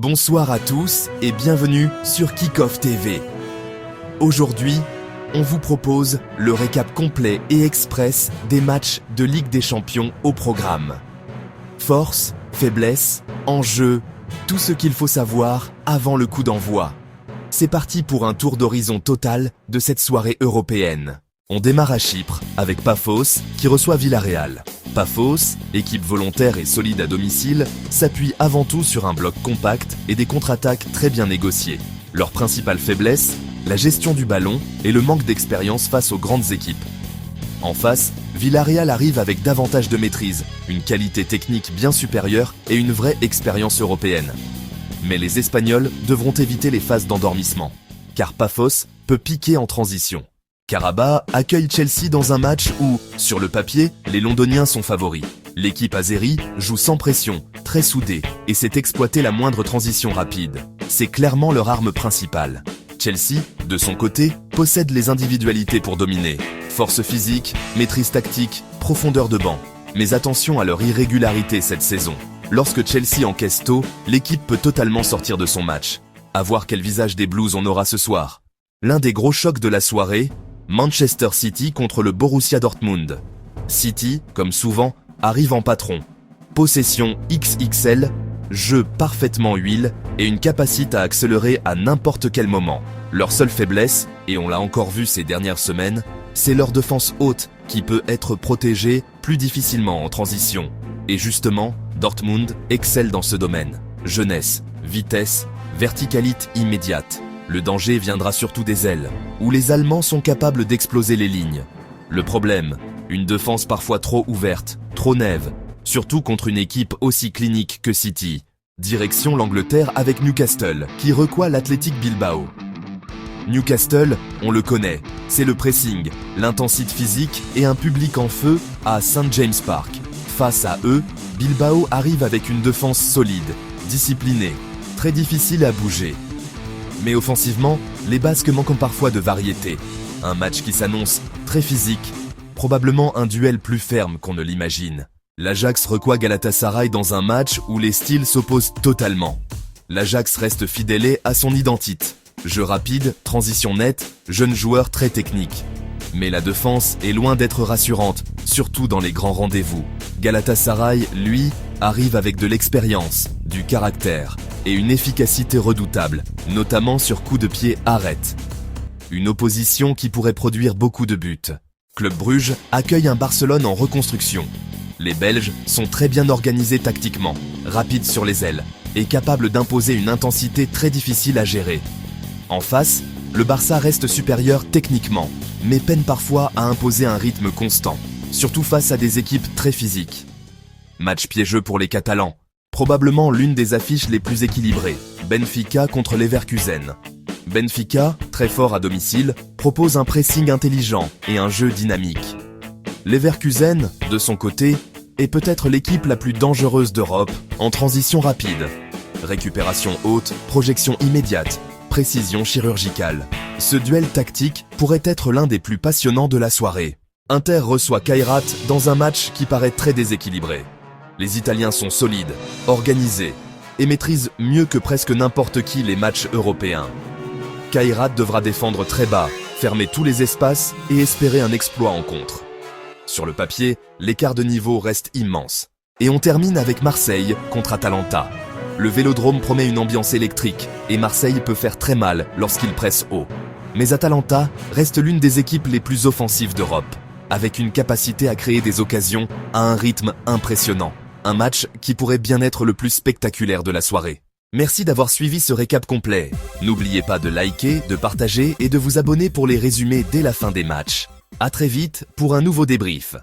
Bonsoir à tous et bienvenue sur Kick-Off TV. Aujourd'hui, on vous propose le récap complet et express des matchs de Ligue des Champions au programme. Force, faiblesse, enjeux, tout ce qu'il faut savoir avant le coup d'envoi. C'est parti pour un tour d'horizon total de cette soirée européenne. On démarre à Chypre avec Paphos qui reçoit Villarreal. Paphos, équipe volontaire et solide à domicile, s'appuie avant tout sur un bloc compact et des contre-attaques très bien négociées. Leur principale faiblesse, la gestion du ballon et le manque d'expérience face aux grandes équipes. En face, Villarreal arrive avec davantage de maîtrise, une qualité technique bien supérieure et une vraie expérience européenne. Mais les Espagnols devront éviter les phases d'endormissement, car Paphos peut piquer en transition. Qarabağ accueille Chelsea dans un match où, sur le papier, les Londoniens sont favoris. L'équipe azérie joue sans pression, très soudée, et sait exploiter la moindre transition rapide. C'est clairement leur arme principale. Chelsea, de son côté, possède les individualités pour dominer. Force physique, maîtrise tactique, profondeur de banc. Mais attention à leur irrégularité cette saison. Lorsque Chelsea encaisse tôt, l'équipe peut totalement sortir de son match. À voir quel visage des Blues on aura ce soir. L'un des gros chocs de la soirée, Manchester City contre le Borussia Dortmund. City, comme souvent, arrive en patron. Possession XXL, jeu parfaitement huile et une capacité à accélérer à n'importe quel moment. Leur seule faiblesse, et on l'a encore vu ces dernières semaines, c'est leur défense haute qui peut être protégée plus difficilement en transition. Et justement, Dortmund excelle dans ce domaine. Jeunesse, vitesse, verticalité immédiate. Le danger viendra surtout des ailes, où les Allemands sont capables d'exploser les lignes. Le problème, une défense parfois trop ouverte, trop neuve, surtout contre une équipe aussi clinique que City. Direction l'Angleterre avec Newcastle, qui reçoit l'Athletic Bilbao. Newcastle, on le connaît, c'est le pressing, l'intensité physique et un public en feu à St James Park. Face à eux, Bilbao arrive avec une défense solide, disciplinée, très difficile à bouger. Mais offensivement, les Basques manquent parfois de variété. Un match qui s'annonce très physique, probablement un duel plus ferme qu'on ne l'imagine. L'Ajax reçoit Galatasaray dans un match où les styles s'opposent totalement. L'Ajax reste fidèle à son identité. Jeu rapide, transition nette, jeune joueur très technique. Mais la défense est loin d'être rassurante, surtout dans les grands rendez-vous. Galatasaray, lui, arrive avec de l'expérience, du caractère et une efficacité redoutable, notamment sur coups de pied arrête. Une opposition qui pourrait produire beaucoup de buts. Club Brugge accueille un Barcelone en reconstruction. Les Belges sont très bien organisés tactiquement, rapides sur les ailes et capables d'imposer une intensité très difficile à gérer. En face, le Barça reste supérieur techniquement, mais peine parfois à imposer un rythme constant, surtout face à des équipes très physiques. Match piégeux pour les Catalans, probablement l'une des affiches les plus équilibrées, Benfica contre Leverkusen. Benfica, très fort à domicile, propose un pressing intelligent et un jeu dynamique. Leverkusen, de son côté, est peut-être l'équipe la plus dangereuse d'Europe en transition rapide. Récupération haute, projection immédiate, précision chirurgicale. Ce duel tactique pourrait être l'un des plus passionnants de la soirée. Inter reçoit Kairat dans un match qui paraît très déséquilibré. Les Italiens sont solides, organisés et maîtrisent mieux que presque n'importe qui les matchs européens. Kairat devra défendre très bas, fermer tous les espaces et espérer un exploit en contre. Sur le papier, l'écart de niveau reste immense. Et on termine avec Marseille contre Atalanta. Le Vélodrome promet une ambiance électrique et Marseille peut faire très mal lorsqu'il presse haut. Mais Atalanta reste l'une des équipes les plus offensives d'Europe, avec une capacité à créer des occasions à un rythme impressionnant. Un match qui pourrait bien être le plus spectaculaire de la soirée. Merci d'avoir suivi ce récap complet. N'oubliez pas de liker, de partager et de vous abonner pour les résumés dès la fin des matchs. À très vite pour un nouveau débrief.